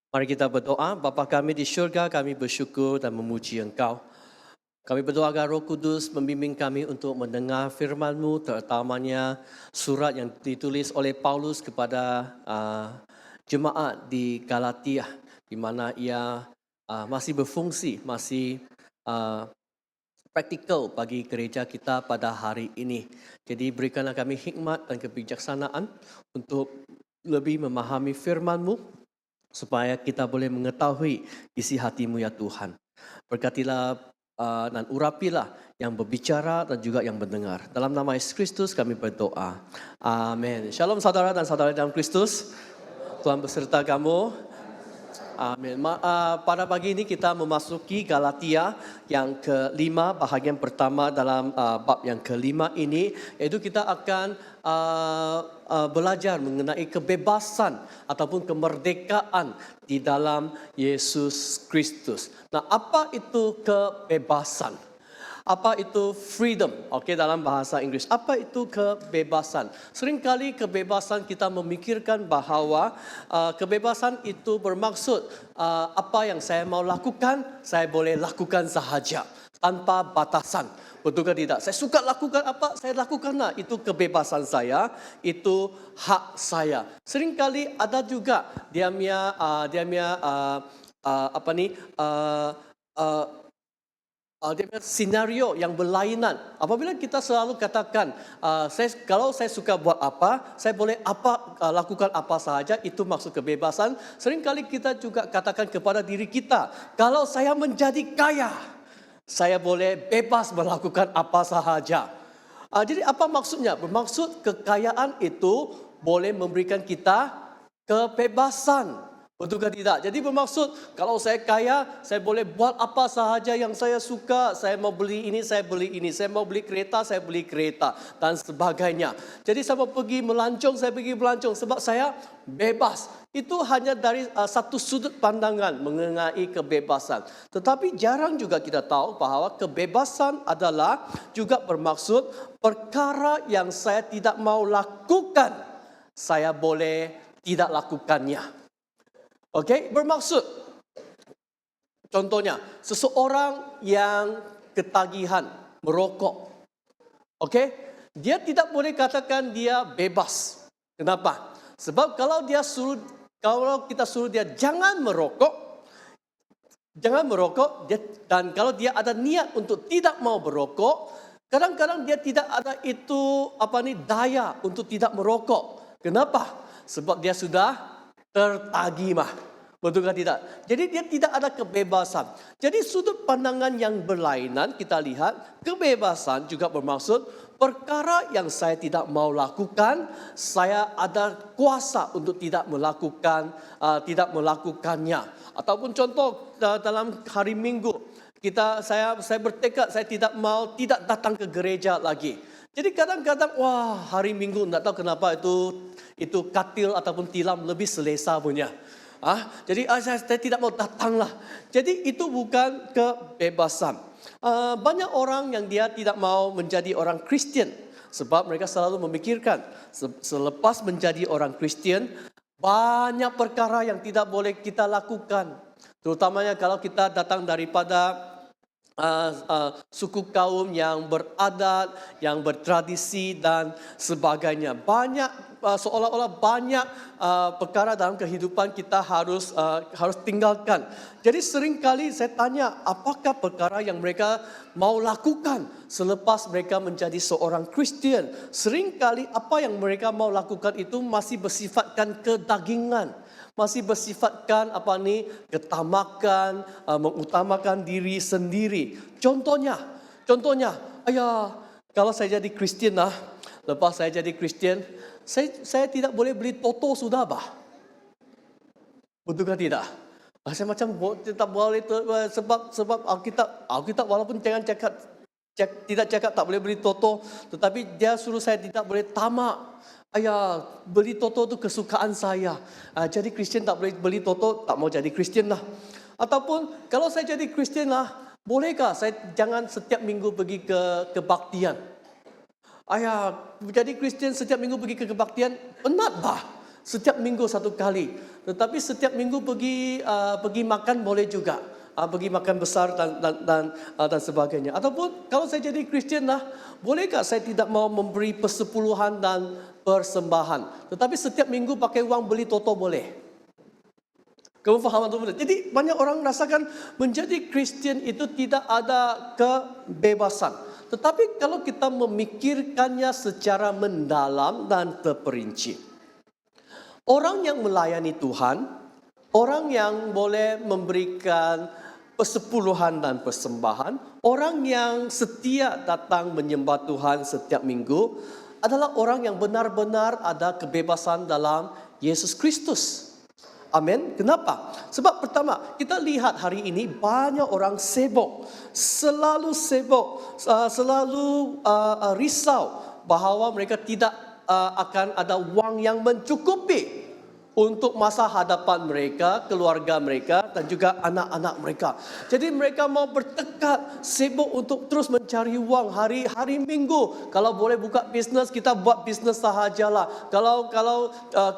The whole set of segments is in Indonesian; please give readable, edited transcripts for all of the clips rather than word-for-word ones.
Mari kita berdoa. Bapa kami di syurga, kami bersyukur dan memuji Engkau. Kami berdoa agar Roh Kudus membimbing kami untuk mendengar firman-Mu, terutamanya surat yang ditulis oleh Paulus kepada jemaat di Galatia, di mana ia masih berfungsi, masih uh, praktikal bagi gereja kita pada hari ini. Jadi berikanlah kami hikmat dan kebijaksanaan untuk lebih memahami firman-Mu, supaya kita boleh mengetahui isi hati-Mu ya Tuhan. Berkatilah dan urapilah yang berbicara dan juga yang mendengar. Dalam nama Yesus Kristus kami berdoa. Amin. Shalom saudara dan saudara dalam Kristus. Tuhan beserta kamu. Amin. Pada pagi ini kita memasuki Galatia yang kelima, bahagian pertama dalam bab yang kelima ini, yaitu kita akan belajar mengenai kebebasan ataupun kemerdekaan di dalam Yesus Kristus. Nah, apa itu kebebasan? Apa itu freedom? Okey, dalam bahasa Inggeris. Apa itu kebebasan? Seringkali kebebasan kita memikirkan bahawa kebebasan itu bermaksud apa yang saya mau lakukan, saya boleh lakukan sahaja tanpa batasan. Betul ke tidak? Saya suka lakukan apa, saya lakukanlah. Itu kebebasan saya, itu hak saya. Seringkali ada juga dia punya dia punya senario yang berlainan. Apabila kita selalu katakan, kalau saya suka buat apa, saya boleh lakukan apa sahaja, itu maksud kebebasan. Seringkali kita juga katakan kepada diri kita, kalau saya menjadi kaya, saya boleh bebas melakukan apa sahaja. Jadi apa maksudnya? Bermaksud kekayaan itu boleh memberikan kita kebebasan. Betul ke tidak? Jadi bermaksud kalau saya kaya, saya boleh buat apa sahaja yang saya suka. Saya mau beli ini, saya beli ini. Saya mau beli kereta, saya beli kereta dan sebagainya. Jadi saya mau pergi melancong, saya pergi melancong sebab saya bebas. Itu hanya dari satu sudut pandangan mengenai kebebasan. Tetapi jarang juga kita tahu bahawa kebebasan adalah juga bermaksud perkara yang saya tidak mau lakukan, saya boleh tidak lakukannya. Okey, bermaksud contohnya seseorang yang ketagihan merokok. Okey, dia tidak boleh katakan dia bebas. Kenapa? Sebab kalau kita suruh dia jangan merokok, dan kalau dia ada niat untuk tidak mau merokok, kadang-kadang dia tidak ada itu daya untuk tidak merokok. Kenapa? Sebab dia sudah tertagih mah. Betul ke tidak? Jadi dia tidak ada kebebasan. Jadi sudut pandangan yang berlainan kita lihat, kebebasan juga bermaksud perkara yang saya tidak mau lakukan, saya ada kuasa untuk tidak melakukannya. Ataupun contoh dalam hari Minggu, saya bertekad saya tidak datang ke gereja lagi. Jadi kadang-kadang hari Minggu tak tahu kenapa itu katil ataupun tilam lebih selesa punya. Jadi saya tidak mau datanglah. Jadi itu bukan kebebasan. Banyak orang yang dia tidak mau menjadi orang Kristian sebab mereka selalu memikirkan selepas menjadi orang Kristian banyak perkara yang tidak boleh kita lakukan. Terutamanya kalau kita datang daripada suku kaum yang beradat, yang bertradisi dan sebagainya. Seolah-olah banyak perkara dalam kehidupan kita harus tinggalkan. Jadi seringkali saya tanya, apakah perkara yang mereka mau lakukan selepas mereka menjadi seorang Kristian? Seringkali apa yang mereka mau lakukan itu masih bersifatkan kedagingan. Masih bersifatkan ketamakan, mengutamakan diri sendiri. Contohnya, kalau saya jadi Kristian lepas saya jadi Kristian, saya tidak boleh beli toto sudah Betul ke tidak? Saya macam tidak boleh sebab Alkitab walaupun tidak cakap tak boleh beli toto, tetapi dia suruh saya tidak boleh tamak. Beli toto itu kesukaan saya. Jadi Kristian tak boleh beli toto, tak mau jadi Kristian lah. Ataupun kalau saya jadi Kristian bolehkah saya jangan setiap minggu pergi ke kebaktian? Jadi Kristian setiap minggu pergi ke kebaktian, penat Setiap minggu satu kali. Tetapi setiap minggu pergi makan boleh juga. Pergi makan besar dan sebagainya. Ataupun kalau saya jadi Kristian lah, bolehkah saya tidak mau memberi persepuluhan dan persembahan? Tetapi setiap minggu pakai uang beli toto boleh. Kamu faham atau tidak? Jadi banyak orang merasakan menjadi Kristian itu tidak ada kebebasan. Tetapi kalau kita memikirkannya secara mendalam dan terperinci. Orang yang melayani Tuhan, orang yang boleh memberikan persepuluhan dan persembahan, orang yang setia datang menyembah Tuhan setiap minggu adalah orang yang benar-benar ada kebebasan dalam Yesus Kristus. Amin. Kenapa? Sebab pertama, kita lihat hari ini banyak orang sibuk, selalu risau bahawa mereka tidak akan ada wang yang mencukupi untuk masa hadapan mereka, keluarga mereka dan juga anak-anak mereka. Jadi mereka mau bertekad, sibuk untuk terus mencari wang hari Minggu. Kalau boleh buka bisnes, kita buat bisnes sahajalah. Kalau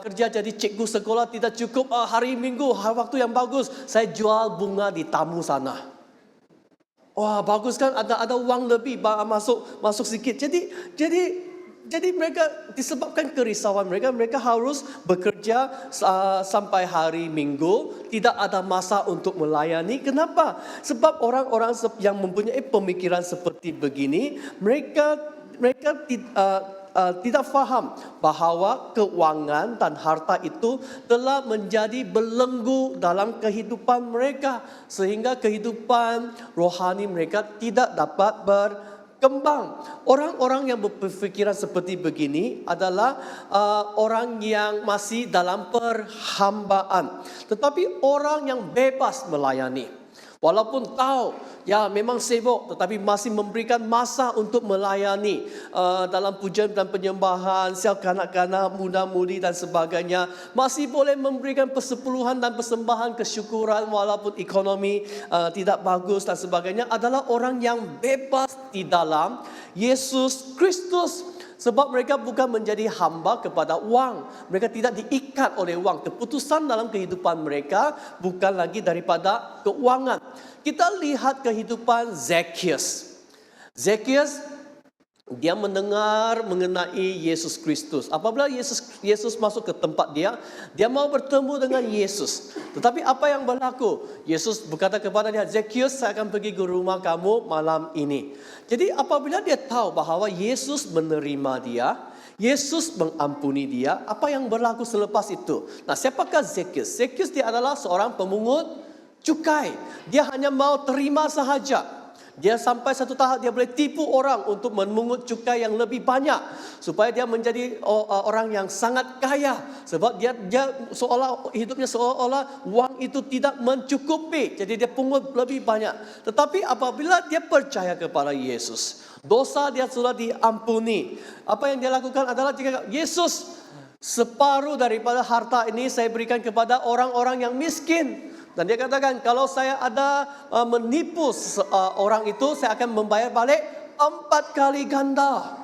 kerja jadi cikgu sekolah tidak cukup hari Minggu, waktu yang bagus, saya jual bunga di tamu sana. Wah, bagus kan, ada wang lebih masuk sedikit. Jadi mereka disebabkan kerisauan mereka harus bekerja sampai hari Minggu, tidak ada masa untuk melayani. Kenapa? Sebab orang-orang yang mempunyai pemikiran seperti begini, mereka tidak faham bahawa keuangan dan harta itu telah menjadi belenggu dalam kehidupan mereka, sehingga kehidupan rohani mereka tidak dapat berkembang. Orang-orang yang berpikiran seperti begini adalah orang yang masih dalam perhambaan. Tetapi orang yang bebas melayani. Walaupun tahu, ya memang sibuk, tetapi masih memberikan masa untuk melayani dalam pujian dan penyembahan, siap kanak-kanak, muda-mudi dan sebagainya. Masih boleh memberikan persepuluhan dan persembahan kesyukuran walaupun ekonomi tidak bagus dan sebagainya. Adalah orang yang bebas di dalam Yesus Kristus. Sebab mereka bukan menjadi hamba kepada wang. Mereka tidak diikat oleh wang. Keputusan dalam kehidupan mereka bukan lagi daripada keuangan. Kita lihat kehidupan Zacchaeus. Zacchaeus, dia mendengar mengenai Yesus Kristus. Apabila Yesus masuk ke tempat dia mau bertemu dengan Yesus. Tetapi apa yang berlaku? Yesus berkata kepada dia, Zacchaeus, saya akan pergi ke rumah kamu malam ini. Jadi apabila dia tahu bahawa Yesus menerima dia, Yesus mengampuni dia, apa yang berlaku selepas itu? Nah, siapakah Zacchaeus? Zacchaeus dia adalah seorang pemungut cukai. Dia hanya mau terima sahaja. Dia sampai satu tahap dia boleh tipu orang untuk memungut cukai yang lebih banyak supaya dia menjadi orang yang sangat kaya, sebab dia hidupnya seolah-olah wang itu tidak mencukupi, jadi dia pungut lebih banyak. Tetapi apabila dia percaya kepada Yesus, dosa dia sudah diampuni. Apa yang dia lakukan adalah jika Yesus, separuh daripada harta ini saya berikan kepada orang-orang yang miskin. Dan dia katakan, kalau saya ada menipu orang itu, saya akan membayar balik 4 kali ganda.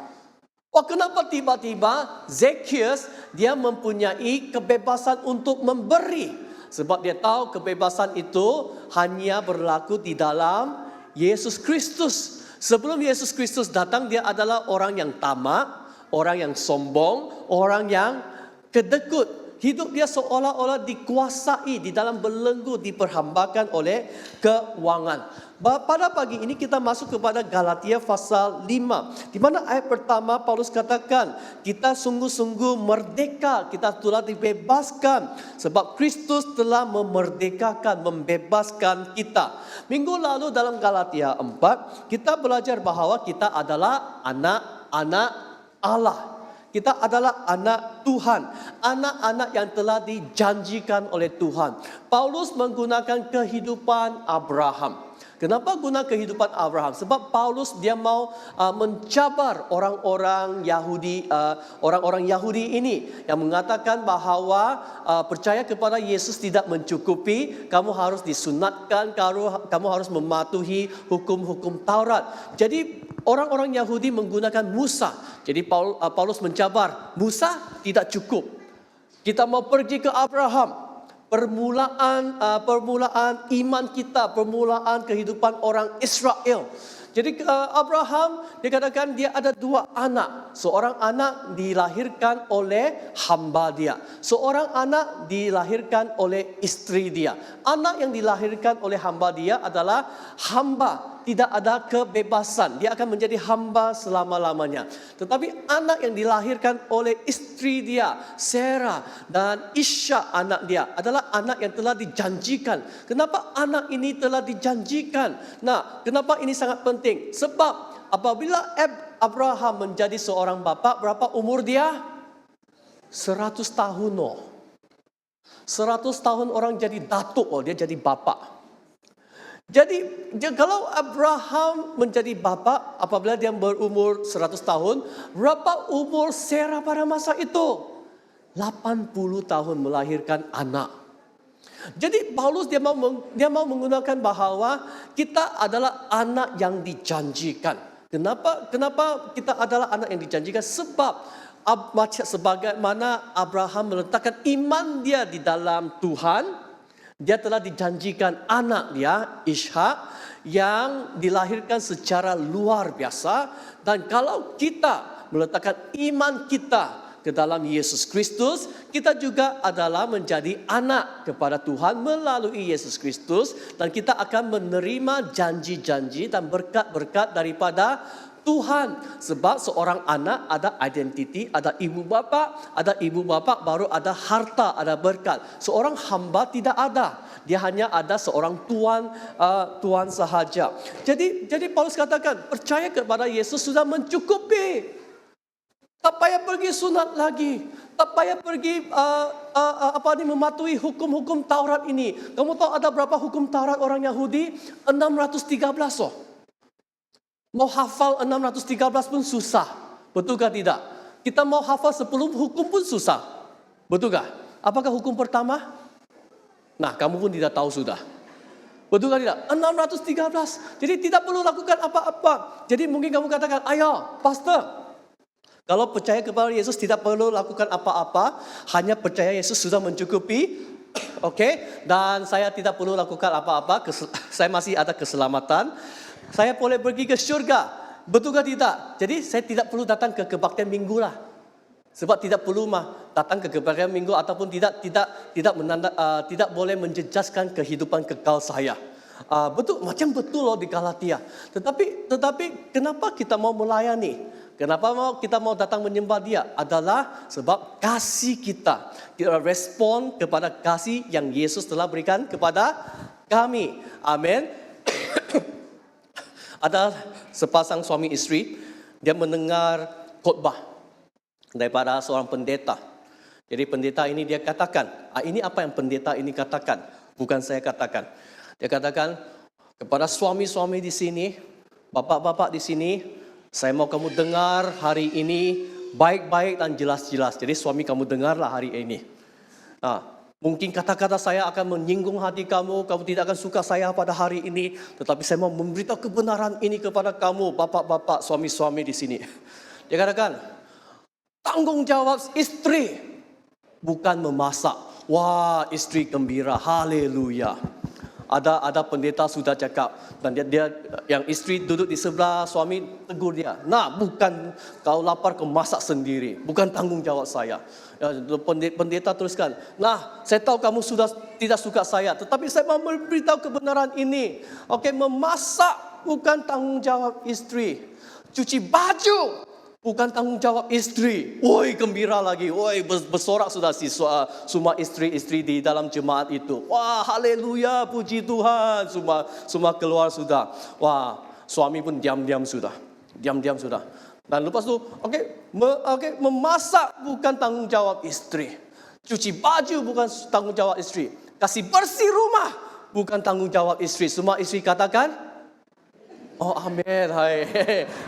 Wah, kenapa tiba-tiba Zacchaeus dia mempunyai kebebasan untuk memberi? Sebab dia tahu kebebasan itu hanya berlaku di dalam Yesus Kristus. Sebelum Yesus Kristus datang, dia adalah orang yang tamak, orang yang sombong, orang yang kedekut. Hidup dia seolah-olah dikuasai, di dalam belenggu, diperhambakan oleh keuangan. Pada pagi ini kita masuk kepada Galatia pasal 5. Di mana ayat pertama Paulus katakan, kita sungguh-sungguh merdeka, kita telah dibebaskan. Sebab Kristus telah memerdekakan, membebaskan kita. Minggu lalu dalam Galatia 4, kita belajar bahawa kita adalah anak-anak Allah. Kita adalah anak Tuhan, anak-anak yang telah dijanjikan oleh Tuhan. Paulus menggunakan kehidupan Abraham. Kenapa guna kehidupan Abraham? Sebab Paulus dia mau mencabar orang-orang Yahudi ini yang mengatakan bahawa percaya kepada Yesus tidak mencukupi, kamu harus disunatkan, kamu harus mematuhi hukum-hukum Taurat. Jadi orang-orang Yahudi menggunakan Musa. Jadi Paulus mencabar, Musa tidak cukup. Kita mau pergi ke Abraham. Permulaan iman kita, permulaan kehidupan orang Israel. Jadi Abraham dikatakan dia ada 2 anak. Seorang anak dilahirkan oleh hamba dia. Seorang anak dilahirkan oleh istri dia. Anak yang dilahirkan oleh hamba dia adalah hamba. Tidak ada kebebasan. Dia akan menjadi hamba selama-lamanya. Tetapi anak yang dilahirkan oleh istri dia, Sarah dan Ishak anak dia adalah anak yang telah dijanjikan. Kenapa anak ini telah dijanjikan? Nah, kenapa ini sangat penting? Sebab apabila Abraham menjadi seorang bapa, berapa umur dia? 100 tahun. 100 tahun orang jadi datuk, dia jadi bapa. Jadi kalau Abraham menjadi bapa apabila dia berumur 100 tahun, berapa umur Sarah pada masa itu? 80 tahun melahirkan anak. Jadi Paulus dia mau menggunakan bahawa kita adalah anak yang dijanjikan. Kenapa kita adalah anak yang dijanjikan? Sebab sebagaimana Abraham meletakkan iman dia di dalam Tuhan, dia telah dijanjikan anak dia, Ishak, yang dilahirkan secara luar biasa. Dan kalau kita meletakkan iman kita ke dalam Yesus Kristus, kita juga adalah menjadi anak kepada Tuhan melalui Yesus Kristus. Dan kita akan menerima janji-janji dan berkat-berkat daripada Tuhan. Sebab seorang anak ada identiti, ada ibu bapa, baru ada harta, ada berkat. Seorang hamba tidak ada. Dia hanya ada seorang tuan sahaja. Jadi Paulus katakan, percaya kepada Yesus sudah mencukupi. Tak payah pergi sunat lagi. Tak payah pergi mematuhi hukum-hukum Taurat ini. Kamu tahu ada berapa hukum Taurat orang Yahudi? 613 . Mau hafal 613 pun susah. Betulkah tidak? Kita mau hafal 10 hukum pun susah. Betulkah? Apakah hukum pertama? Nah, kamu pun tidak tahu sudah. Betulkah tidak? 613. Jadi tidak perlu lakukan apa-apa. Jadi mungkin kamu katakan, ayo pastor, kalau percaya kepada Yesus tidak perlu lakukan apa-apa. Hanya percaya Yesus sudah mencukupi. Oke, dan saya tidak perlu lakukan apa-apa. Saya masih ada keselamatan. Saya boleh pergi ke syurga. Betulkah tidak? Jadi saya tidak perlu datang ke kebaktian minggu lah. Sebab tidak perlu datang ke kebaktian minggu ataupun tidak boleh menjejaskan kehidupan kekal saya. Betul loh di Galatia. Tetapi kenapa kita mau melayani? Kenapa kita mau datang menyembah Dia? Adalah sebab kasih kita. Kita respon kepada kasih yang Yesus telah berikan kepada kami. Amin. Ada sepasang suami istri, dia mendengar khotbah daripada seorang pendeta. Jadi pendeta ini dia katakan, ini apa yang pendeta ini katakan, bukan saya katakan. Dia katakan kepada suami-suami di sini, bapak-bapak di sini, saya mau kamu dengar hari ini baik-baik dan jelas-jelas. Jadi suami kamu dengarlah hari ini. Mungkin kata-kata saya akan menyinggung hati kamu, kamu tidak akan suka saya pada hari ini. Tetapi saya mau memberitahu kebenaran ini kepada kamu, bapak-bapak, suami-suami di sini. Dia katakan, tanggung jawab istri bukan memasak. Wah, istri gembira, haleluya. Ada pendeta sudah cakap dan dia yang istri duduk di sebelah suami tegur dia. Nah, bukan kau lapar kau masak sendiri, bukan tanggung jawab saya. Pendeta teruskan. Nah, saya tahu kamu sudah tidak suka saya, tetapi saya mau memberitahu kebenaran ini. Oke, memasak bukan tanggung jawab istri. Cuci baju bukan tanggung jawab istri. Woi, gembira lagi. Woi, bersorak sudah semua istri-istri di dalam jemaat itu. Wah, haleluya, puji Tuhan. Semua keluar sudah. Wah, suami pun diam-diam sudah. Diam-diam sudah. Dan lepas itu, memasak bukan tanggung jawab istri. Cuci baju bukan tanggung jawab istri. Kasih bersih rumah bukan tanggung jawab istri. Semua istri katakan, oh amin, hai,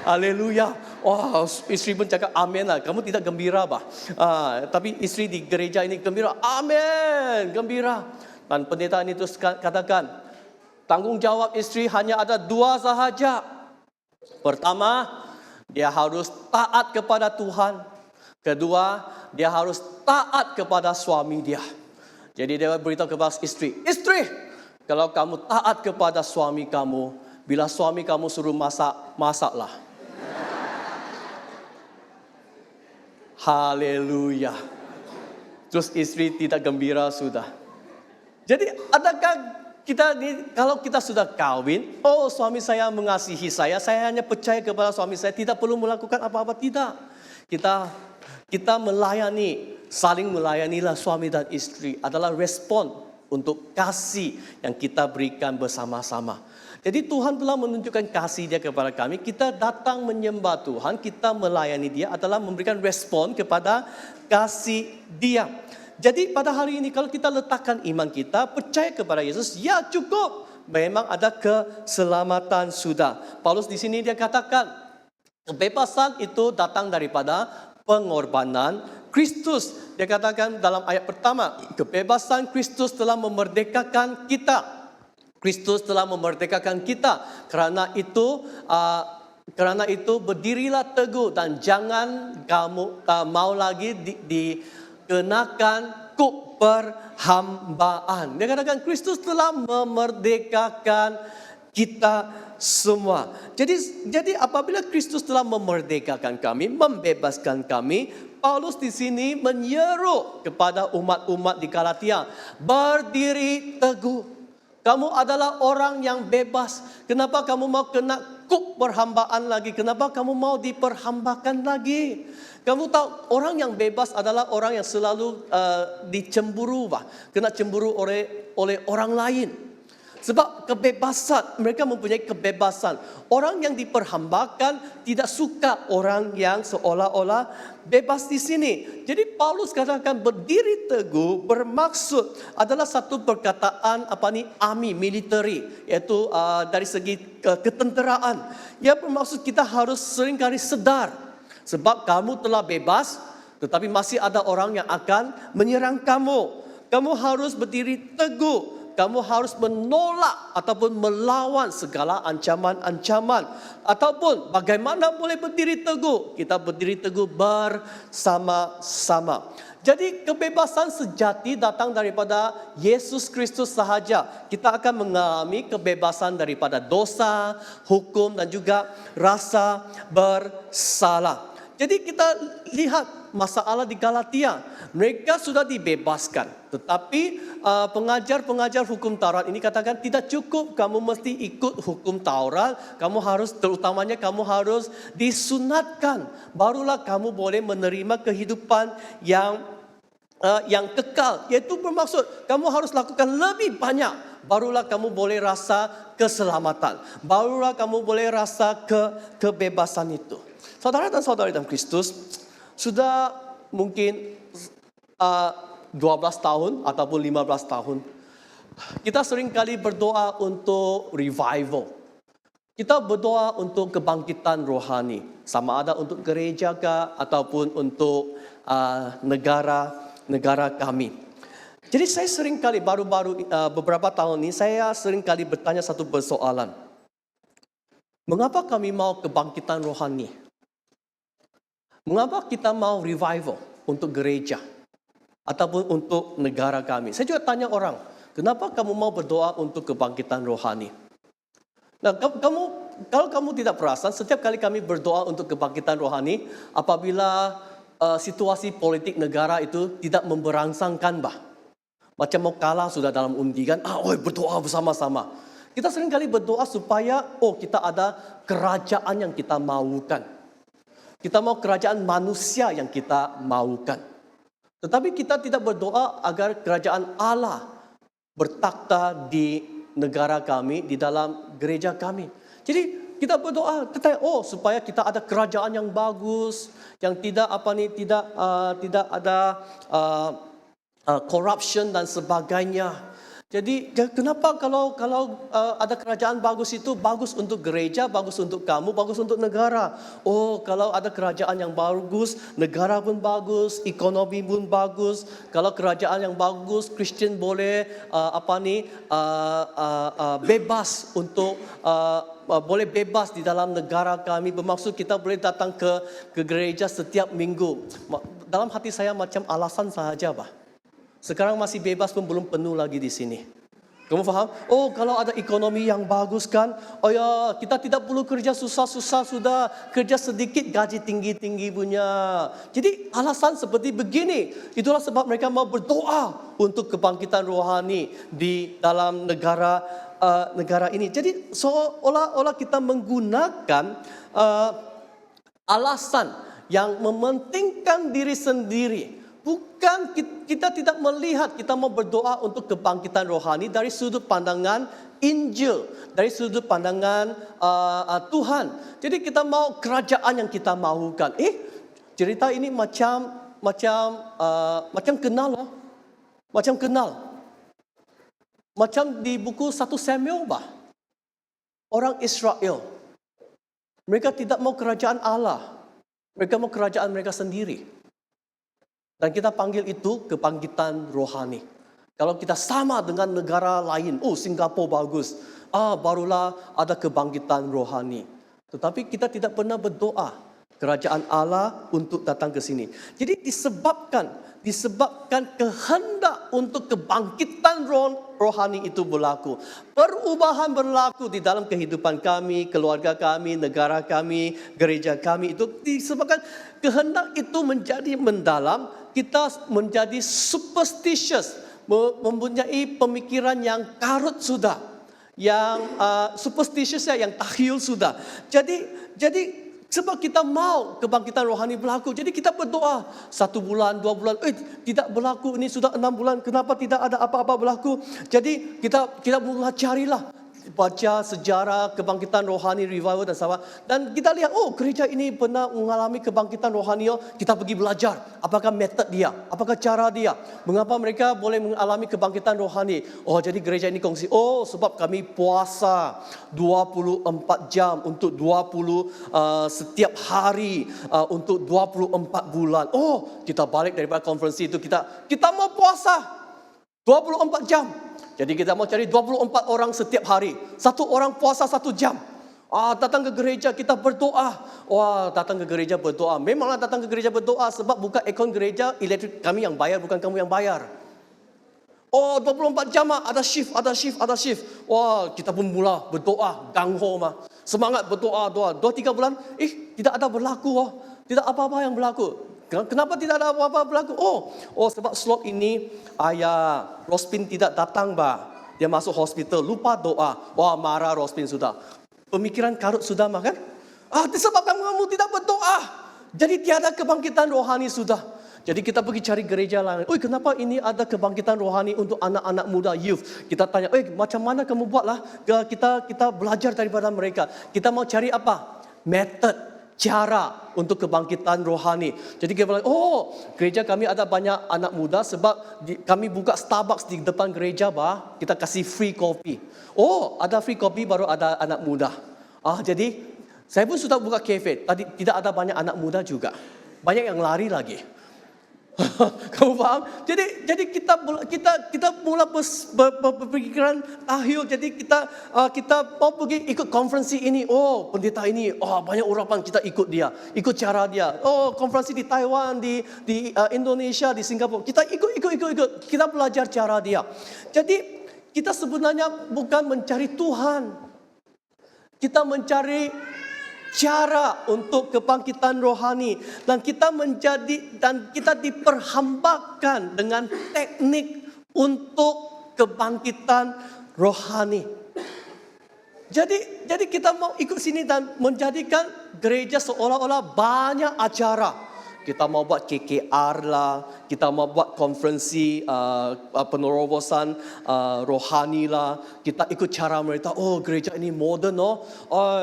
haleluya. Wah, istri pun cakap amin lah. Kamu tidak gembira bah? Tapi istri di gereja ini gembira, amin, gembira. Dan pendeta ini terus katakan, tanggung jawab istri hanya ada 2 sahaja. Pertama, dia harus taat kepada Tuhan. Kedua, dia harus taat kepada suami dia. Jadi dia beritahu kepada istri, istri, kalau kamu taat kepada suami kamu, bila suami kamu suruh masak, masaklah. Haleluya. Terus istri tidak gembira sudah. Jadi adakah kita ni, kalau kita sudah kawin, oh suami saya mengasihi saya hanya percaya kepada suami saya, tidak perlu melakukan apa-apa, tidak. Kita melayani, saling melayanilah suami dan istri adalah respon untuk kasih yang kita berikan bersama-sama. Jadi Tuhan telah menunjukkan kasih dia kepada kami. Kita datang menyembah Tuhan, kita melayani dia adalah memberikan respon kepada kasih dia. Jadi pada hari ini kalau kita letakkan iman kita, percaya kepada Yesus, ya cukup. Memang ada keselamatan sudah. Paulus di sini dia katakan, kebebasan itu datang daripada pengorbanan Kristus. Dia katakan dalam ayat pertama, kebebasan Kristus telah memerdekakan kita. Kristus telah memerdekakan kita. Karena itu berdirilah teguh dan jangan kamu mau lagi dikenakan kuk perhambaan. Dia katakan Kristus telah memerdekakan kita semua. Jadi apabila Kristus telah memerdekakan kami, membebaskan kami, Paulus di sini menyeru kepada umat-umat di Galatia, berdiri teguh. Kamu adalah orang yang bebas. Kenapa kamu mau kena kuk perhambaan lagi? Kenapa kamu mau diperhambakan lagi? Kamu tahu orang yang bebas adalah orang yang selalu dicemburu, kena cemburu oleh orang lain. Sebab kebebasan, mereka mempunyai kebebasan. Orang yang diperhambakan tidak suka orang yang seolah-olah bebas di sini. Jadi Paulus katakan berdiri teguh bermaksud adalah satu perkataan army military, iaitu dari segi ketenteraan. Ia bermaksud kita harus seringkali sedar sebab kamu telah bebas, tetapi masih ada orang yang akan menyerang kamu. Kamu harus berdiri teguh. Kamu harus menolak ataupun melawan segala ancaman-ancaman. Ataupun bagaimana boleh berdiri teguh? Kita berdiri teguh bersama-sama. Jadi kebebasan sejati datang daripada Yesus Kristus sahaja. Kita akan mengalami kebebasan daripada dosa, hukum dan juga rasa bersalah. Jadi kita lihat masalah di Galatia. Mereka sudah dibebaskan. Tetapi pengajar-pengajar hukum Taurat ini katakan tidak cukup. Kamu mesti ikut hukum Taurat. Terutamanya kamu harus disunatkan. Barulah kamu boleh menerima kehidupan yang kekal. Yaitu bermaksud kamu harus lakukan lebih banyak. Barulah kamu boleh rasa keselamatan. Barulah kamu boleh rasa kebebasan itu. Saudara dan saudari dalam Kristus, sudah mungkin 12 tahun ataupun 15 tahun, kita seringkali berdoa untuk revival. Kita berdoa untuk kebangkitan rohani. Sama ada untuk gereja kah ataupun untuk negara kami. Jadi saya seringkali beberapa tahun ini saya seringkali bertanya satu persoalan. Mengapa kami mau kebangkitan rohani? Mengapa kita mau revival untuk gereja ataupun untuk negara kami? Saya juga tanya orang, kenapa kamu mau berdoa untuk kebangkitan rohani? Nah, kalau kamu tidak perasan, setiap kali kami berdoa untuk kebangkitan rohani, apabila situasi politik negara itu tidak memberangsangkan, macam mau kalah sudah dalam undian, berdoa bersama-sama. Kita seringkali berdoa supaya kita ada kerajaan yang kita maukan. Kita mau kerajaan manusia yang kita maukan. Tetapi kita tidak berdoa agar kerajaan Allah bertakhta di negara kami, di dalam gereja kami. Jadi kita berdoa supaya kita ada kerajaan yang bagus, yang tidak ada corruption dan sebagainya. Jadi kenapa kalau ada kerajaan bagus itu bagus untuk gereja, bagus untuk kamu, bagus untuk negara. Kalau ada kerajaan yang bagus, negara pun bagus, ekonomi pun bagus. Kalau kerajaan yang bagus, Kristen boleh bebas untuk boleh bebas di dalam negara kami. Bermaksud kita boleh datang ke gereja setiap minggu. Dalam hati saya macam alasan sahaja, Pak. Sekarang masih bebas pun belum penuh lagi di sini. Kamu faham? Oh, kalau ada ekonomi yang bagus kan, oh ya, kita tidak perlu kerja susah-susah sudah, kerja sedikit gaji tinggi-tinggi punya. Jadi alasan seperti begini, itulah sebab mereka mau berdoa untuk kebangkitan rohani di dalam negara ini. Jadi seolah-olah kita menggunakan alasan yang mementingkan diri sendiri. Bukan, kita tidak melihat, kita mau berdoa untuk kebangkitan rohani dari sudut pandangan Injil, dari sudut pandangan Tuhan. Jadi kita mau kerajaan yang kita mahukan. Cerita ini macam kenal loh. Macam kenal. Macam di buku 1 Samuel, bah. Orang Israel. Mereka tidak mau kerajaan Allah. Mereka mau kerajaan mereka sendiri. Dan kita panggil itu kebangkitan rohani. Kalau kita sama dengan negara lain, Singapura bagus, barulah ada kebangkitan rohani. Tetapi kita tidak pernah berdoa kerajaan Allah untuk datang ke sini. Jadi disebabkan kehendak untuk kebangkitan rohani itu berlaku. Perubahan berlaku di dalam kehidupan kami, keluarga kami, negara kami, gereja kami. Itu disebabkan kehendak itu menjadi mendalam, kita menjadi superstitious, mempunyai pemikiran yang karut sudah, yang superstitious yang takhayul sudah. Jadi sebab kita mau kebangkitan rohani berlaku, jadi kita berdoa 1 bulan, 2 bulan, tidak berlaku, ini sudah 6 bulan, kenapa tidak ada apa-apa berlaku? Jadi kita mula carilah, baca sejarah kebangkitan rohani, revival dan sebagainya. Dan kita lihat, gereja ini pernah mengalami kebangkitan rohani. Kita pergi belajar, apakah metode dia, apakah cara dia, mengapa mereka boleh mengalami kebangkitan rohani. Jadi gereja ini kongsi, sebab kami puasa 24 jam untuk 20 setiap hari untuk 24 bulan. Kita balik daripada konferensi itu, kita mau puasa 24 jam. Jadi kita mau cari 24 orang setiap hari. Satu orang puasa 1 jam. Datang ke gereja kita berdoa. Datang ke gereja berdoa. Memanglah datang ke gereja berdoa sebab buka akaun gereja, elektrik kami yang bayar, bukan kamu yang bayar. 24 jam ada shift. Kita pun mula berdoa, gangho mah. Semangat berdoa, 2-3 bulan, tidak ada berlaku. Tidak apa-apa yang berlaku. Kenapa tidak ada apa-apa berlaku? Sebab slot ini ayah Rospin tidak datang, bah. Dia masuk hospital, lupa doa. Marah Rospin sudah. Pemikiran karut sudah makan. Disebabkan kamu tidak berdoa. Jadi tiada kebangkitan rohani sudah. Jadi kita pergi cari gereja lain. Kenapa ini ada kebangkitan rohani untuk anak-anak muda, youth? Kita tanya, macam mana kamu buatlah? Kita belajar daripada mereka. Kita mau cari apa? Method. Cara untuk kebangkitan rohani. Jadi kita bilang, gereja kami ada banyak anak muda sebab kami buka Starbucks di depan gereja, bah. Kita kasih free coffee. Ada free coffee baru ada anak muda. Jadi saya pun sudah buka cafe. Tadi tidak ada banyak anak muda juga. Banyak yang lari lagi. Kamu paham? Jadi kita mula berpikiran takhayul. Jadi kita mau pergi ikut konferensi ini. Pendeta ini, banyak urapan, kita ikut dia, ikut cara dia. Konferensi di Taiwan, di Indonesia, di Singapura, kita ikut. Kita belajar cara dia. Jadi kita sebenarnya bukan mencari Tuhan. Kita mencari cara untuk kebangkitan rohani, dan kita diperhambakan dengan teknik untuk kebangkitan rohani. Jadi kita mau ikut sini dan menjadikan gereja seolah-olah banyak acara. Kita mau buat KKR lah, kita mau buat konferensi penerobosan rohani lah. Kita ikut cara mereka, gereja ini modern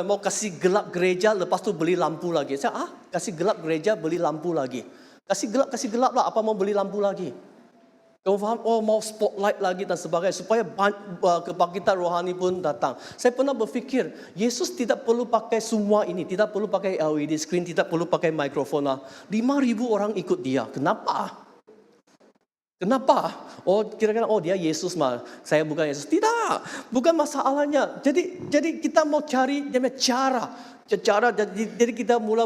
mau kasih gelap gereja, lepas tu beli lampu lagi. Saya, kasih gelap gereja, beli lampu lagi. Kasih gelap lah, apa mau beli lampu lagi? Kamu faham? Mau spotlight lagi dan sebagainya supaya kebangkitan rohani pun datang. Saya pernah berfikir, Yesus tidak perlu pakai semua ini, tidak perlu pakai LED screen, tidak perlu pakai mikrofon. 5,000 orang ikut dia. Kenapa? Kenapa? Oh, kira-kira dia Yesus mah, saya bukan Yesus. Tidak, bukan masalahnya. Jadi kita mau cari dia punya cara. Jadi kita mula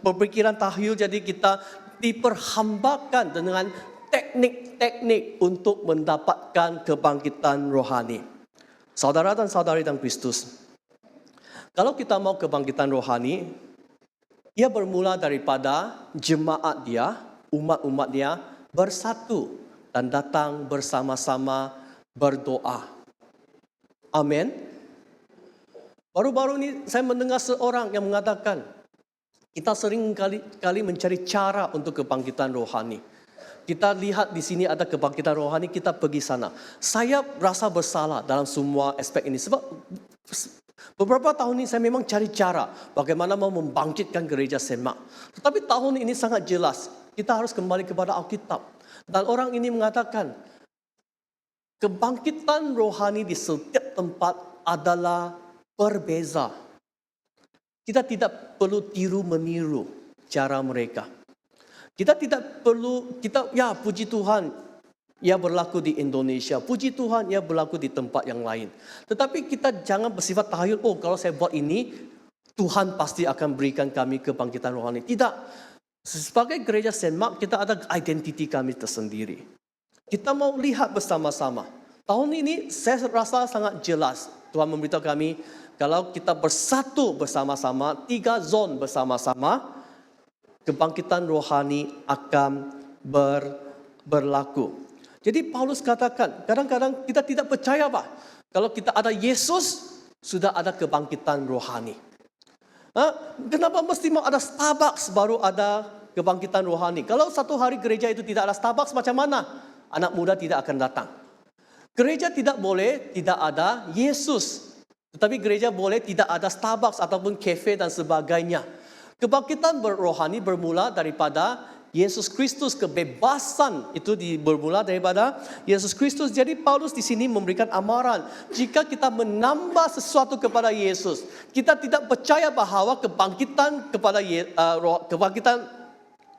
berpikiran tahyul. Jadi kita diperhambakan dengan teknik-teknik untuk mendapatkan kebangkitan rohani. Saudara dan saudari dalam Kristus, kalau kita mau kebangkitan rohani, ia bermula daripada jemaat dia, umat-umat dia bersatu dan datang bersama-sama berdoa. Amin. Baru-baru ini saya mendengar seorang yang mengatakan, kita sering kali mencari cara untuk kebangkitan rohani. Kita lihat di sini ada kebangkitan rohani, kita pergi sana. Saya rasa bersalah dalam semua aspek ini. Sebab beberapa tahun ini saya memang cari cara bagaimana mau membangkitkan gereja Semak. Tetapi tahun ini sangat jelas, kita harus kembali kepada Alkitab. Dan orang ini mengatakan, kebangkitan rohani di setiap tempat adalah berbeza. Kita tidak perlu tiru-meniru cara mereka. Kita tidak perlu, puji Tuhan, ia berlaku di Indonesia. Puji Tuhan, ia berlaku di tempat yang lain. Tetapi kita jangan bersifat tahayul, kalau saya buat ini, Tuhan pasti akan berikan kami kebangkitan rohani. Tidak. Sebagai gereja Saint Mark, kita ada identiti kami tersendiri. Kita mau lihat bersama-sama. Tahun ini saya rasa sangat jelas. Tuhan memberitahu kami, kalau kita bersatu bersama-sama, 3 zon bersama-sama, kebangkitan rohani akan berlaku. Jadi Paulus katakan, kadang-kadang kita tidak percaya kalau kita ada Yesus, sudah ada kebangkitan rohani. Kenapa mesti mau ada Starbucks baru ada kebangkitan rohani? Kalau satu hari gereja itu tidak ada Starbucks, macam mana? Anak muda tidak akan datang. Gereja tidak boleh tidak ada Yesus. Tetapi gereja boleh tidak ada Starbucks ataupun kafe dan sebagainya. Kebangkitan rohani bermula daripada Yesus Kristus, kebebasan itu bermula daripada Yesus Kristus. Jadi Paulus di sini memberikan amaran, jika kita menambah sesuatu kepada Yesus, kita tidak percaya bahwa kebangkitan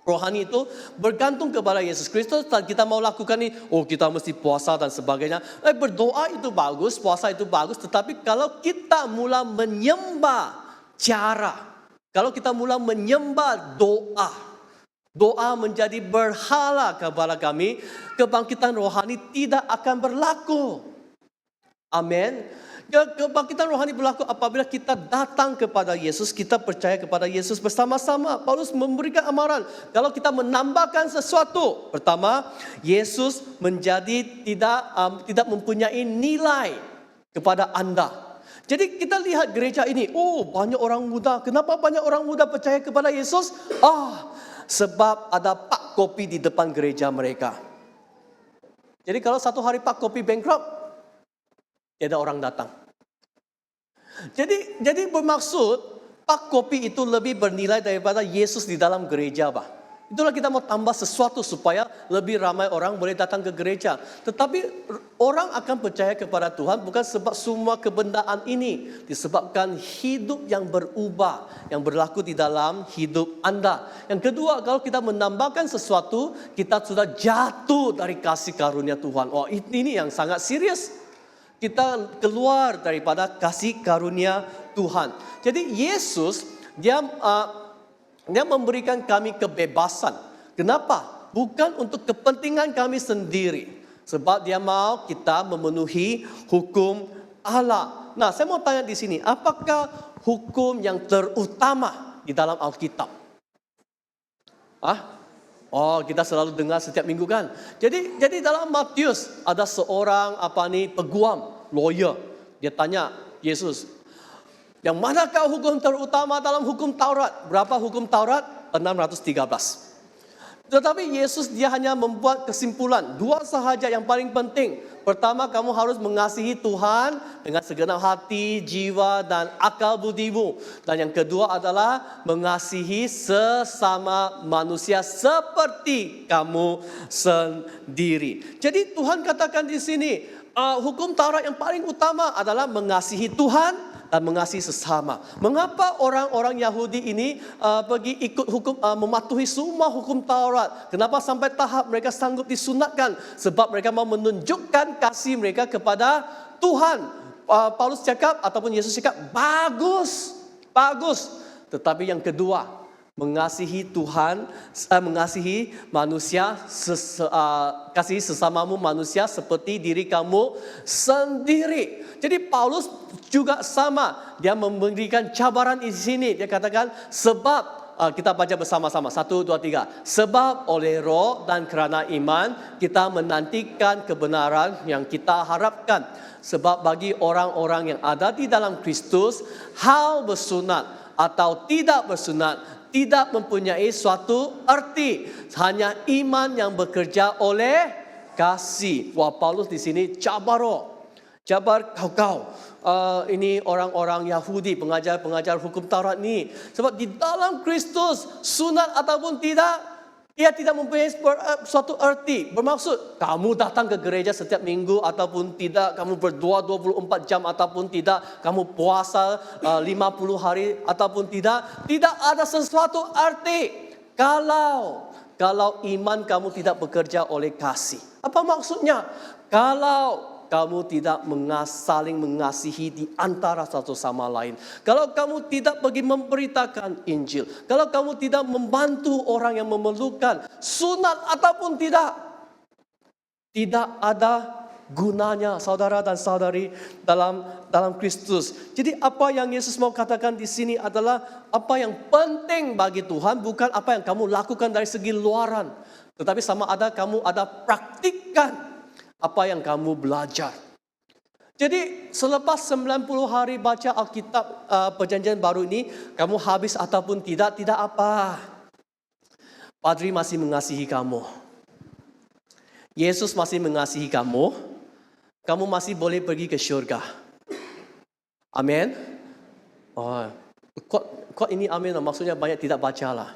rohani itu bergantung kepada Yesus Kristus. Dan kita mau lakukan ini, kita mesti puasa dan sebagainya. Berdoa itu bagus, puasa itu bagus, tetapi kalau kita mula menyembah kalau kita mula menyembah doa menjadi berhala kepada kami, kebangkitan rohani tidak akan berlaku. Amin. Kebangkitan rohani berlaku apabila kita datang kepada Yesus, kita percaya kepada Yesus bersama-sama. Paulus memberikan amaran, kalau kita menambahkan sesuatu, pertama, Yesus menjadi tidak mempunyai nilai kepada Anda. Jadi kita lihat gereja ini, banyak orang muda. Kenapa banyak orang muda percaya kepada Yesus? Sebab ada Pak Kopi di depan gereja mereka. Jadi kalau satu hari Pak Kopi bankrupt, tidak ada orang datang. Jadi bermaksud Pak Kopi itu lebih bernilai daripada Yesus di dalam gereja, Itulah kita mau tambah sesuatu supaya lebih ramai orang boleh datang ke gereja. Tetapi orang akan percaya kepada Tuhan bukan sebab semua kebendaan ini. Disebabkan hidup yang berubah, yang berlaku di dalam hidup Anda. Yang kedua, kalau kita menambahkan sesuatu, kita sudah jatuh dari kasih karunia Tuhan. Ini yang sangat serius. Kita keluar daripada kasih karunia Tuhan. Jadi Yesus, dia memberikan kami kebebasan. Kenapa? Bukan untuk kepentingan kami sendiri. Sebab dia mau kita memenuhi hukum Allah. Nah, saya mau tanya di sini, apakah hukum yang terutama di dalam Alkitab? Kita selalu dengar setiap minggu kan. Jadi dalam Matius ada seorang peguam, lawyer. Dia tanya Yesus, yang manakah hukum terutama dalam hukum Taurat? Berapa hukum Taurat? 613. Tetapi Yesus dia hanya membuat kesimpulan. 2 sahaja yang paling penting. Pertama, kamu harus mengasihi Tuhan dengan segenap hati, jiwa, dan akal budimu. Dan yang kedua adalah mengasihi sesama manusia seperti kamu sendiri. Jadi Tuhan katakan di sini, hukum Taurat yang paling utama adalah mengasihi Tuhan dan mengasihi sesama. Mengapa orang-orang Yahudi ini pergi ikut hukum, mematuhi semua hukum Taurat? Kenapa sampai tahap mereka sanggup disunatkan? Sebab mereka mau menunjukkan kasih mereka kepada Tuhan. Paulus cakap ataupun Yesus cakap, bagus, bagus. Tetapi yang kedua, mengasihi Tuhan, mengasihi manusia, kasih sesamamu manusia seperti diri kamu sendiri. Jadi Paulus juga sama, dia memberikan cabaran di sini. Dia katakan sebab, kita baca bersama-sama, 1, 2, 3. Sebab oleh roh dan kerana iman kita menantikan kebenaran yang kita harapkan. Sebab bagi orang-orang yang ada di dalam Kristus, hal bersunat atau tidak bersunat tidak mempunyai suatu arti. Hanya iman yang bekerja oleh kasih. Wah, Paulus di sini cabar kau. Ini orang-orang Yahudi, pengajar hukum Taurat ni. Sebab di dalam Kristus, sunat ataupun tidak, ia tidak mempunyai suatu arti. Bermaksud, kamu datang ke gereja setiap minggu ataupun tidak, kamu berdoa 24 jam ataupun tidak, kamu puasa 50 hari ataupun tidak ada sesuatu arti. Kalau iman kamu tidak bekerja oleh kasih. Apa maksudnya? Kalau kamu tidak saling mengasihi di antara satu sama lain. Kalau kamu tidak pergi memberitakan Injil. Kalau kamu tidak membantu orang yang memerlukan, sunat ataupun tidak ada gunanya saudara dan saudari dalam Kristus. Jadi apa yang Yesus mau katakan di sini adalah apa yang penting bagi Tuhan, bukan apa yang kamu lakukan dari segi luaran. Tetapi sama ada kamu ada praktikkan apa yang kamu belajar. Jadi selepas 90 hari baca Alkitab perjanjian baru ini, kamu habis ataupun tidak apa. Padri masih mengasihi kamu. Yesus masih mengasihi kamu. Kamu masih boleh pergi ke syurga. Amin. Oh, kok ini amin, maksudnya banyak tidak bacalah.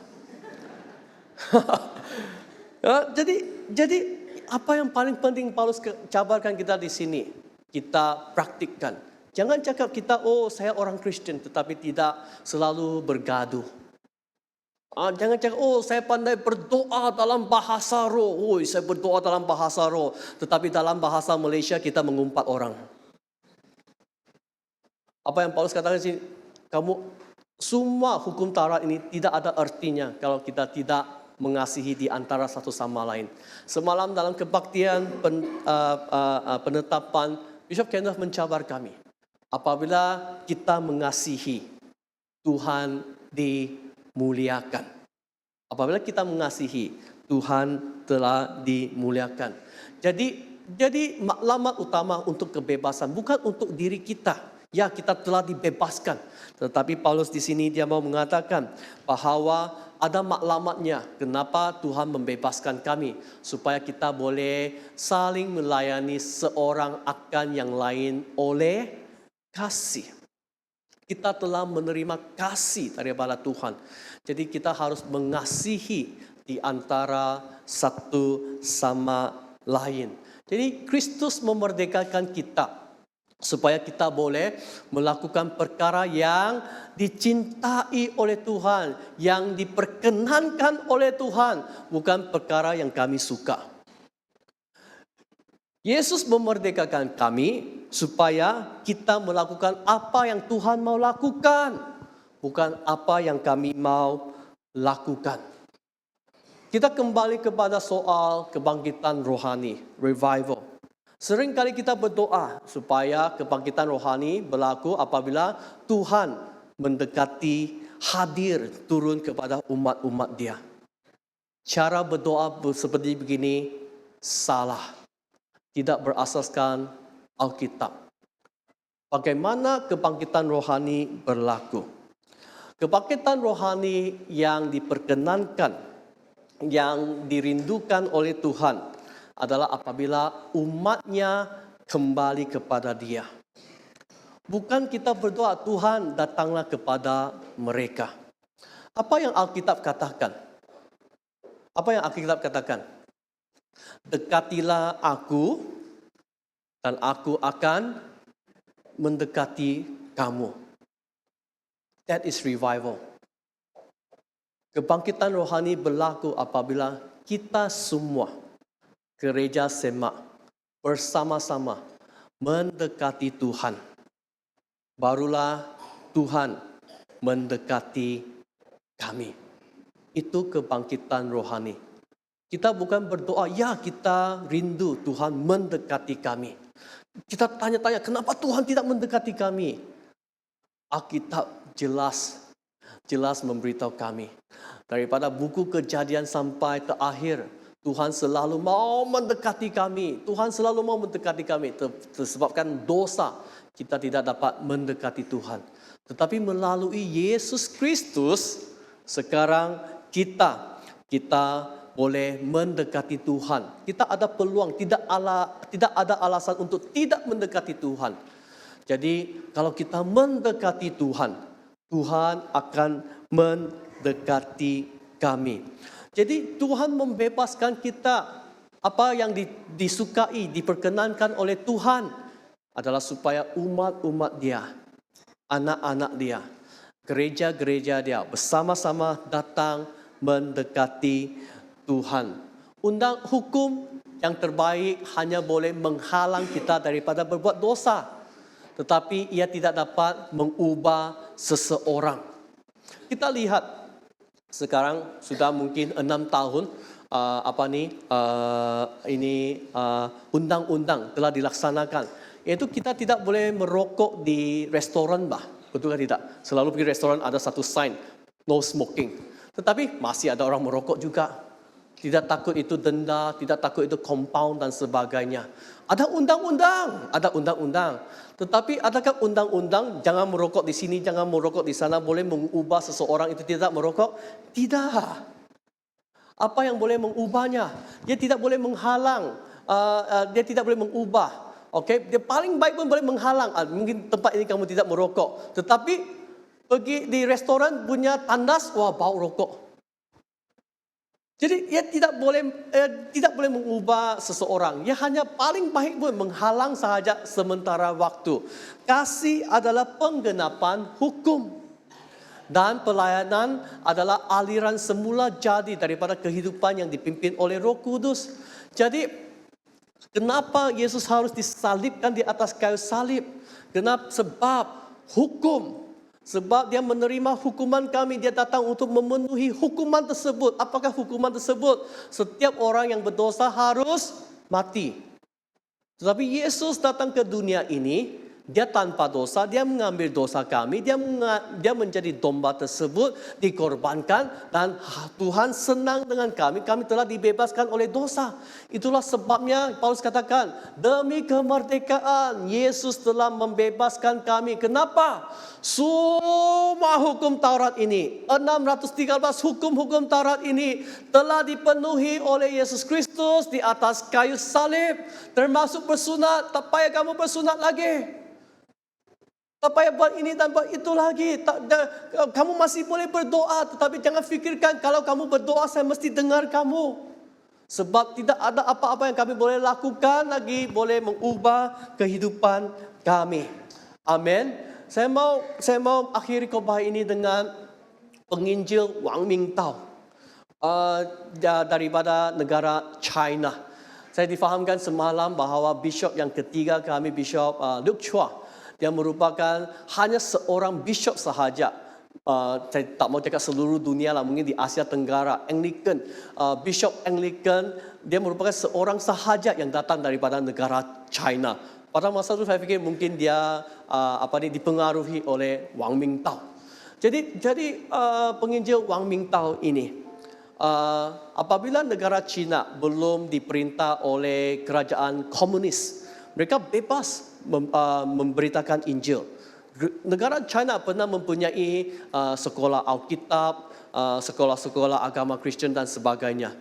Jadi apa yang paling penting Paulus cabarkan kita di sini, kita praktikkan. Jangan cakap kita, saya orang Kristen, tetapi tidak selalu bergaduh. Jangan cakap, saya pandai berdoa dalam bahasa roh. Saya berdoa dalam bahasa roh, tetapi dalam bahasa Malaysia kita mengumpat orang. Apa yang Paulus katakan di sini, kamu semua hukum Taurat ini tidak ada artinya kalau kita tidak mengasihi di antara satu sama lain. Semalam dalam kebaktian penetapan, Bishop Kenneth mencabar kami. Apabila kita mengasihi, Tuhan dimuliakan. Apabila kita mengasihi, Tuhan telah dimuliakan. Jadi maklumat utama untuk kebebasan bukan untuk diri kita. Ya, kita telah dibebaskan. Tetapi Paulus di sini dia mau mengatakan bahwa ada maklumatnya kenapa Tuhan membebaskan kami. Supaya kita boleh saling melayani seorang akan yang lain oleh kasih. Kita telah menerima kasih daripada Tuhan. Jadi kita harus mengasihi di antara satu sama lain. Jadi Kristus memerdekakan kita supaya kita boleh melakukan perkara yang dicintai oleh Tuhan, yang diperkenankan oleh Tuhan, bukan perkara yang kami suka. Yesus memerdekakan kami supaya kita melakukan apa yang Tuhan mau lakukan, bukan apa yang kami mau lakukan. Kita kembali kepada soal kebangkitan rohani, revival. Seringkali kita berdoa supaya kebangkitan rohani berlaku apabila Tuhan mendekati, hadir, turun kepada umat-umat Dia. Cara berdoa seperti begini salah. Tidak berasaskan Alkitab. Bagaimana kebangkitan rohani berlaku? Kebangkitan rohani yang diperkenankan, yang dirindukan oleh Tuhan adalah apabila umatnya kembali kepada Dia. Bukan kita berdoa, Tuhan datanglah kepada mereka. Apa yang Alkitab katakan? Apa yang Alkitab katakan? Dekatilah aku dan aku akan mendekati kamu. That is revival. Kebangkitan rohani berlaku apabila kita semua, gereja semak, bersama-sama mendekati Tuhan. Barulah Tuhan mendekati kami. Itu kebangkitan rohani. Kita bukan berdoa, ya kita rindu Tuhan mendekati kami. Kita tanya-tanya, kenapa Tuhan tidak mendekati kami? Alkitab jelas memberitahu kami. Daripada buku Kejadian sampai terakhir, Tuhan selalu mau mendekati kami. Tuhan selalu mau mendekati kami. Disebabkan dosa, kita tidak dapat mendekati Tuhan. Tetapi melalui Yesus Kristus, sekarang kita boleh mendekati Tuhan. Kita ada peluang, tidak ada alasan untuk tidak mendekati Tuhan. Jadi kalau kita mendekati Tuhan, Tuhan akan mendekati kami. Jadi Tuhan membebaskan kita. Apa yang disukai, diperkenankan oleh Tuhan adalah supaya umat-umat Dia, anak-anak Dia, gereja-gereja Dia bersama-sama datang mendekati Tuhan. Undang hukum yang terbaik hanya boleh menghalang kita daripada berbuat dosa. Tetapi ia tidak dapat mengubah seseorang. Kita lihat sekarang sudah mungkin 6 tahun undang-undang telah dilaksanakan. Yaitu kita tidak boleh merokok di restoran, betul kan tidak? Selalu pergi restoran ada satu sign, no smoking. Tetapi masih ada orang merokok juga. Tidak takut itu denda, tidak takut itu compound dan sebagainya. Ada undang-undang. Tetapi adakah undang-undang jangan merokok di sini, jangan merokok di sana boleh mengubah seseorang itu tidak merokok? Tidak. Apa yang boleh mengubahnya? Dia tidak boleh menghalang, dia tidak boleh mengubah. Okay? Dia paling baik pun boleh menghalang. Mungkin tempat ini kamu tidak merokok. Tetapi pergi di restoran punya tandas, wah bau rokok. Jadi ia tidak boleh mengubah seseorang. Ia hanya paling baik pun menghalang sahaja sementara waktu. Kasih adalah penggenapan hukum. Dan pelayanan adalah aliran semula jadi daripada kehidupan yang dipimpin oleh Roh Kudus. Jadi kenapa Yesus harus disalibkan di atas kayu salib? Kenapa? Sebab hukum. Sebab dia menerima hukuman kami, dia datang untuk memenuhi hukuman tersebut. Apakah hukuman tersebut? Setiap orang yang berdosa harus mati. Tetapi Yesus datang ke dunia ini, dia tanpa dosa, dia mengambil dosa kami, dia menjadi domba tersebut, dikorbankan dan Tuhan senang dengan kami telah dibebaskan oleh dosa. Itulah sebabnya Paulus katakan, demi kemerdekaan Yesus telah membebaskan kami. Kenapa? Semua hukum Taurat ini, 613 hukum-hukum Taurat ini telah dipenuhi oleh Yesus Kristus di atas kayu salib. Termasuk bersunat, tak payah kamu bersunat lagi. Tak payah buat ini dan buat itu lagi. Kamu masih boleh berdoa, tetapi jangan fikirkan kalau kamu berdoa saya mesti dengar kamu. Sebab tidak ada apa-apa yang kami boleh lakukan lagi boleh mengubah kehidupan kami. Amin. Saya mau akhiri khotbah ini dengan penginjil Wang Mingtao daripada negara China. Saya difahamkan semalam bahawa bishop yang ketiga kami, Bishop Luke Chua, dia merupakan hanya seorang bishop sahaja. Saya tak mau cakap seluruh dunia lah, mungkin di Asia Tenggara, Anglican. Bishop Anglican, dia merupakan seorang sahaja yang datang daripada negara China. Pada masa itu saya fikir mungkin dia dipengaruhi oleh Wang Mingtao. Jadi penginjil Wang Mingtao ini, apabila negara China belum diperintah oleh kerajaan komunis, mereka bebas memberitakan Injil. Negara China pernah mempunyai sekolah Alkitab, sekolah-sekolah agama Kristen dan sebagainya.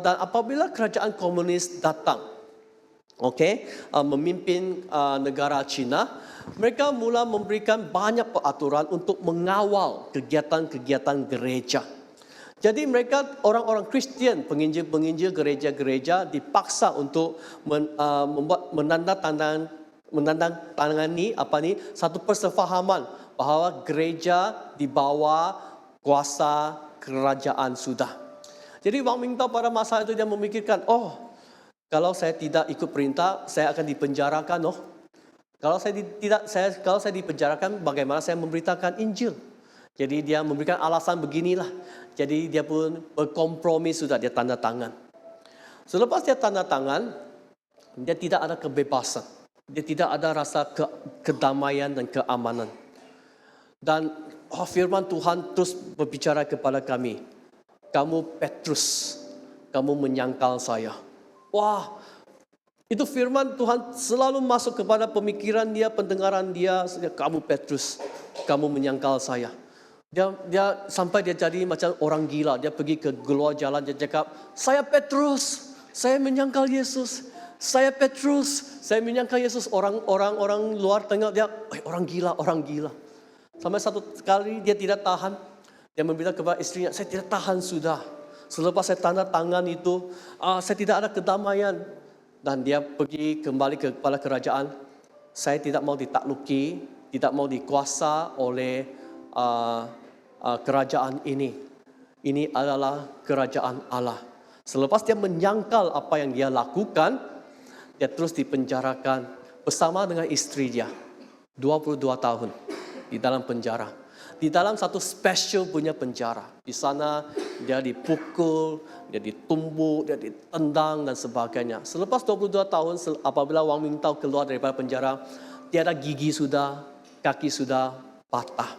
Dan apabila kerajaan komunis datang, memimpin negara China, mereka mula memberikan banyak peraturan untuk mengawal kegiatan-kegiatan gereja. Jadi mereka orang-orang Kristian, penginjil-penginjil gereja-gereja dipaksa untuk menandatangani satu persefahaman bahwa gereja di bawah kuasa kerajaan sudah. Jadi Wang Mingtao pada masa itu dia memikirkan, kalau saya tidak ikut perintah, saya akan dipenjarakan. Kalau saya dipenjarakan, bagaimana saya memberitakan Injil? Jadi dia memberikan alasan beginilah. Jadi dia pun berkompromi sudah, dia tanda tangan. Selepas dia tanda tangan, dia tidak ada kebebasan. Dia tidak ada rasa kedamaian dan keamanan. Dan firman Tuhan terus berbicara kepada kami. Kamu Petrus, kamu menyangkal saya. Wah, itu firman Tuhan selalu masuk kepada pemikiran dia, pendengaran dia. Kamu Petrus, kamu menyangkal saya. Dia sampai dia jadi macam orang gila. Dia pergi ke keluar jalan, dia cakap, saya Petrus, saya menyangkal Yesus. Saya Petrus, saya menyangkal Yesus. Orang luar tengok dia, orang gila. Sampai satu kali dia tidak tahan. Dia membilang kepada istrinya, saya tidak tahan sudah. Selepas saya tanda tangan itu, saya tidak ada kedamaian. Dan dia pergi kembali kepada kerajaan. Saya tidak mau ditakluki, tidak mau dikuasa oleh kerajaan ini. Ini adalah kerajaan Allah. Selepas dia menyangkal apa yang dia lakukan, dia terus dipenjarakan bersama dengan istri dia. 22 tahun di dalam penjara. Di dalam satu special punya penjara. Di sana dia dipukul, dia ditumbuk, dia ditendang dan sebagainya. Selepas 22 tahun apabila Wang Mingtao keluar daripada penjara, tiada gigi sudah, kaki sudah patah.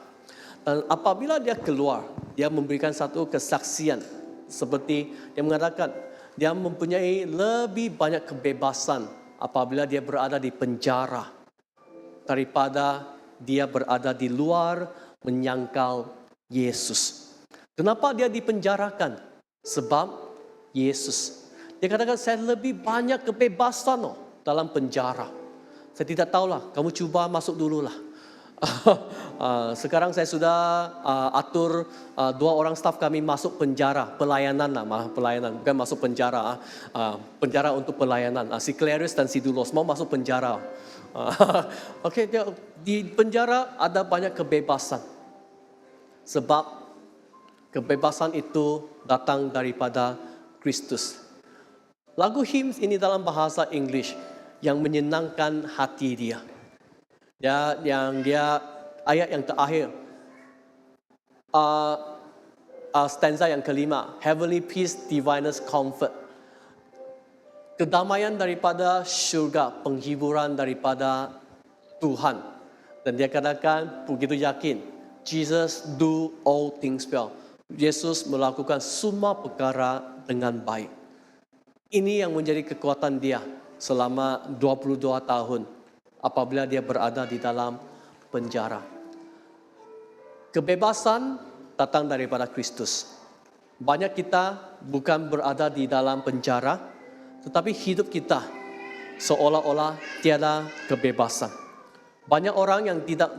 Dan apabila dia keluar, dia memberikan satu kesaksian. Seperti dia mengatakan, dia mempunyai lebih banyak kebebasan apabila dia berada di penjara daripada dia berada di luar menyangkal Yesus. Kenapa dia dipenjarakan? Sebab Yesus. Dia katakan, saya lebih banyak kebebasan dalam penjara. Saya tidak tahulah, kamu cuba masuk dululah. Sekarang saya sudah atur 2 orang staf kami masuk penjara, pelayanan, bukan masuk penjara, penjara untuk pelayanan. Si Clarice dan si Dulos mau masuk penjara. Okey, di penjara ada banyak kebebasan. Sebab kebebasan itu datang daripada Kristus. Lagu hymns ini dalam bahasa English yang menyenangkan hati dia. Ayat yang terakhir, stanza yang kelima, heavenly peace, divinest comfort. Kedamaian daripada syurga, penghiburan daripada Tuhan. Dan dia katakan begitu yakin, Jesus do all things well. Yesus melakukan semua perkara dengan baik. Ini yang menjadi kekuatan dia selama 22 tahun. Apabila dia berada di dalam penjara. Kebebasan datang daripada Kristus. Banyak kita bukan berada di dalam penjara, tetapi hidup kita seolah-olah tiada kebebasan. Banyak orang yang tidak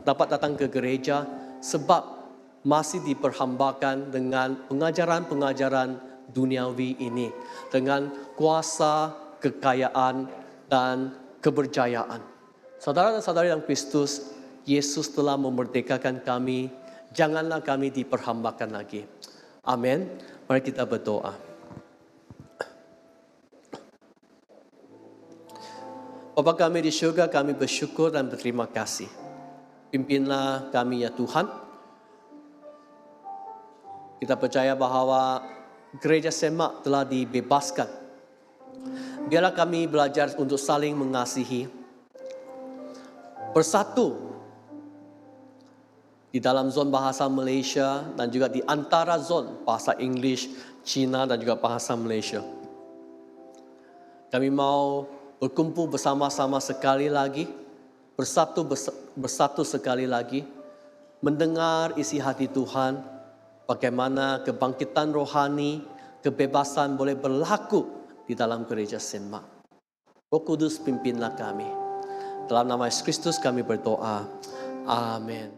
dapat datang ke gereja sebab masih diperhambakan dengan pengajaran-pengajaran duniawi ini. Dengan kuasa, kekayaan, dan keberjayaan. Saudara dan saudari dalam Kristus, Yesus telah memerdekakan kami. Janganlah kami diperhambakan lagi. Amin. Mari kita berdoa. Bapa kami di syurga, kami bersyukur dan berterima kasih. Pimpinlah kami ya Tuhan. Kita percaya bahawa gereja Semak telah dibebaskan. Biarlah kami belajar untuk saling mengasihi, bersatu di dalam zon bahasa Malaysia dan juga di antara zon bahasa English, Cina dan juga bahasa Malaysia. Kami mau berkumpul bersama-sama sekali lagi, bersatu sekali lagi, mendengar isi hati Tuhan, bagaimana kebangkitan rohani, kebebasan boleh berlaku di dalam gereja Semak. Roh Kudus pimpinlah kami. Dalam nama Yesus Kristus kami berdoa. Amin.